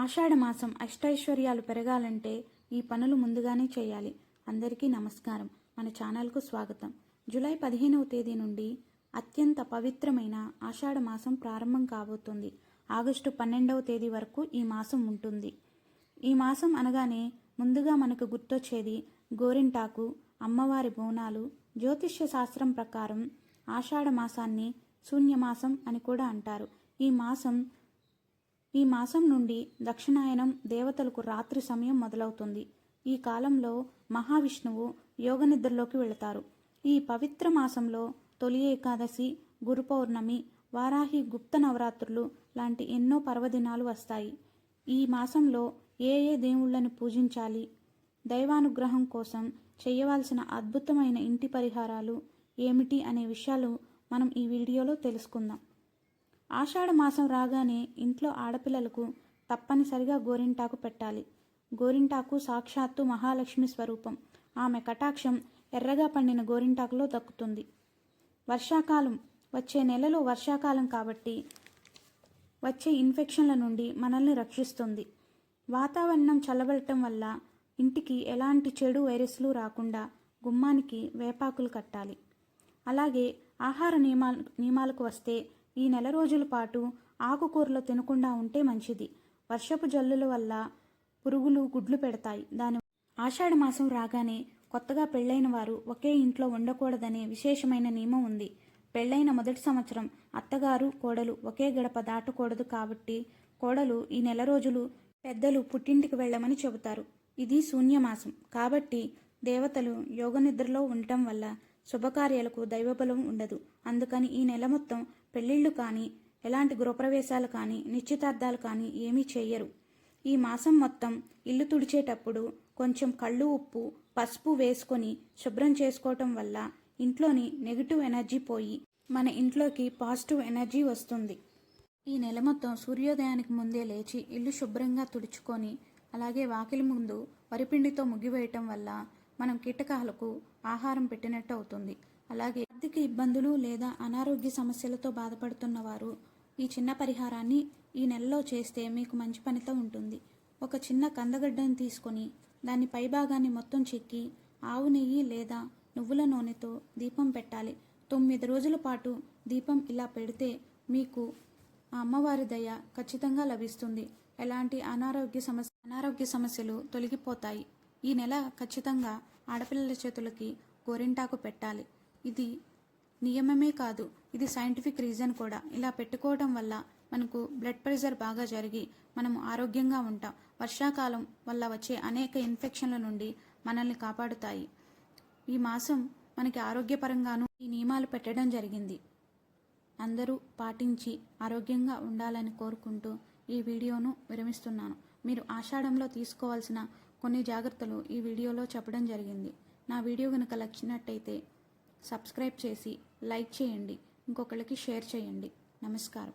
ఆషాఢమాసం అష్టైశ్వర్యాలు పెరగాలంటే ఈ పనులు ముందుగానే చేయాలి. అందరికీ నమస్కారం. మన ఛానల్కు స్వాగతం. జూలై 15వ తేదీ నుండి అత్యంత పవిత్రమైన ఆషాఢమాసం ప్రారంభం కాబోతుంది. ఆగస్టు 12వ తేదీ వరకు ఈ మాసం ఉంటుంది. ఈ మాసం అనగానే ముందుగా మనకు గుర్తొచ్చేది గోరింటాకు, అమ్మవారి బోనాలు. జ్యోతిష్య శాస్త్రం ప్రకారం ఆషాఢ మాసాన్ని శూన్యమాసం అని కూడా అంటారు. ఈ మాసం నుండి దక్షిణాయనం దేవతలకు రాత్రి సమయం మొదలవుతుంది. ఈ కాలంలో మహావిష్ణువు యోగనిద్రలోకి వెళతారు. ఈ పవిత్ర మాసంలో తొలి ఏకాదశి, గురు పౌర్ణమి, వారాహి గుప్త నవరాత్రులు లాంటి ఎన్నో పర్వదినాలు వస్తాయి. ఈ మాసంలో ఏ దేవుళ్ళని పూజించాలి, దైవానుగ్రహం కోసం చేయవలసిన అద్భుతమైన ఇంటి పరిహారాలు ఏమిటి అనే విషయాలు మనం ఈ వీడియోలో తెలుసుకుందాం. ఆషాఢ మాసం రాగానే ఇంట్లో ఆడపిల్లలకు తప్పనిసరిగా గోరింటాకు పెట్టాలి. గోరింటాకు సాక్షాత్తు మహాలక్ష్మి స్వరూపం. ఆమె కటాక్షం ఎర్రగా పండిన గోరింటాకులో దక్కుతుంది. వర్షాకాలం వచ్చే నెలలో వర్షాకాలం కాబట్టి వచ్చే ఇన్ఫెక్షన్ల నుండి మనల్ని రక్షిస్తుంది. వాతావరణం చల్లబడటం వల్ల ఇంటికి ఎలాంటి చెడు వైరస్లు రాకుండా గుమ్మానికి వేపాకులు కట్టాలి. అలాగే ఆహార నియమాలకు వస్తే ఈ నెల రోజుల పాటు ఆకుకూరలు తినకుండా ఉంటే మంచిది. వర్షపు జల్లుల వల్ల పురుగులు గుడ్లు పెడతాయి. ఆషాఢ మాసం రాగానే కొత్తగా పెళ్లైన వారు ఒకే ఇంట్లో ఉండకూడదనే విశేషమైన నియమం ఉంది. పెళ్లైన మొదటి సంవత్సరం అత్తగారు, కోడలు ఒకే గడప దాటకూడదు. కాబట్టి కోడలు ఈ నెల రోజులు పెద్దలు పుట్టింటికి వెళ్ళమని చెబుతారు. ఇది శూన్యమాసం కాబట్టి దేవతలు యోగనిద్రలో ఉండటం వల్ల శుభకార్యాలకు దైవబలం ఉండదు. అందుకని ఈ నెల మొత్తం పెళ్లిళ్ళు కానీ, ఎలాంటి గృహప్రవేశాలు కానీ, నిశ్చితార్థాలు కానీ ఏమీ చెయ్యరు. ఈ మాసం మొత్తం ఇల్లు తుడిచేటప్పుడు కొంచెం కళ్ళు ఉప్పు, పసుపు వేసుకొని శుభ్రం చేసుకోవటం వల్ల ఇంట్లోని నెగిటివ్ ఎనర్జీ పోయి మన ఇంట్లోకి పాజిటివ్ ఎనర్జీ వస్తుంది. ఈ నెల మొత్తం సూర్యోదయానికి ముందే లేచి ఇల్లు శుభ్రంగా తుడుచుకొని, అలాగే వాకిలి ముందు వరిపిండితో ముగ్గివేయటం వల్ల మనం కీటకాలకు ఆహారం పెట్టినట్టు అవుతుంది. అలాగే ఆర్థిక ఇబ్బందులు లేదా అనారోగ్య సమస్యలతో బాధపడుతున్న వారు ఈ చిన్న పరిహారాన్ని ఈ నెలలో చేస్తే మీకు మంచి ఫలితం ఉంటుంది. ఒక చిన్న కందగడ్డను తీసుకొని దాని పైభాగాన్ని మొత్తం చెక్కి ఆవు నెయ్యి లేదా నువ్వుల నూనెతో దీపం పెట్టాలి. 9 రోజుల పాటు దీపం ఇలా పెడితే మీకు ఆ అమ్మవారి దయ ఖచ్చితంగా లభిస్తుంది. ఎలాంటి అనారోగ్య సమస్యలు తొలగిపోతాయి. ఈ నెల ఖచ్చితంగా ఆడపిల్లల చేతులకి గోరింటాకు పెట్టాలి. ఇది నియమమే కాదు, ఇది సైంటిఫిక్ రీజన్ కూడా. ఇలా పెట్టుకోవడం వల్ల మనకు బ్లడ్ ప్రెషర్ బాగా జరిగి మనము ఆరోగ్యంగా ఉంటాం. వర్షాకాలం వల్ల వచ్చే అనేక ఇన్ఫెక్షన్ల నుండి మనల్ని కాపాడుతాయి. ఈ మాసం మనకి ఆరోగ్యపరంగానూ ఈ నియమాలు పెట్టడం జరిగింది. అందరూ పాటించి ఆరోగ్యంగా ఉండాలని కోరుకుంటూ ఈ వీడియోను విరమిస్తున్నాను. మీరు ఆషాఢంలో తీసుకోవాల్సిన కొన్ని జాగ్రత్తలు ఈ వీడియోలో చెప్పడం జరిగింది. నా వీడియో కనుక నచ్చినట్టయితే సబ్స్క్రైబ్ చేసి లైక్ చేయండి, ఇంకొకరికి షేర్ చేయండి. నమస్కారం.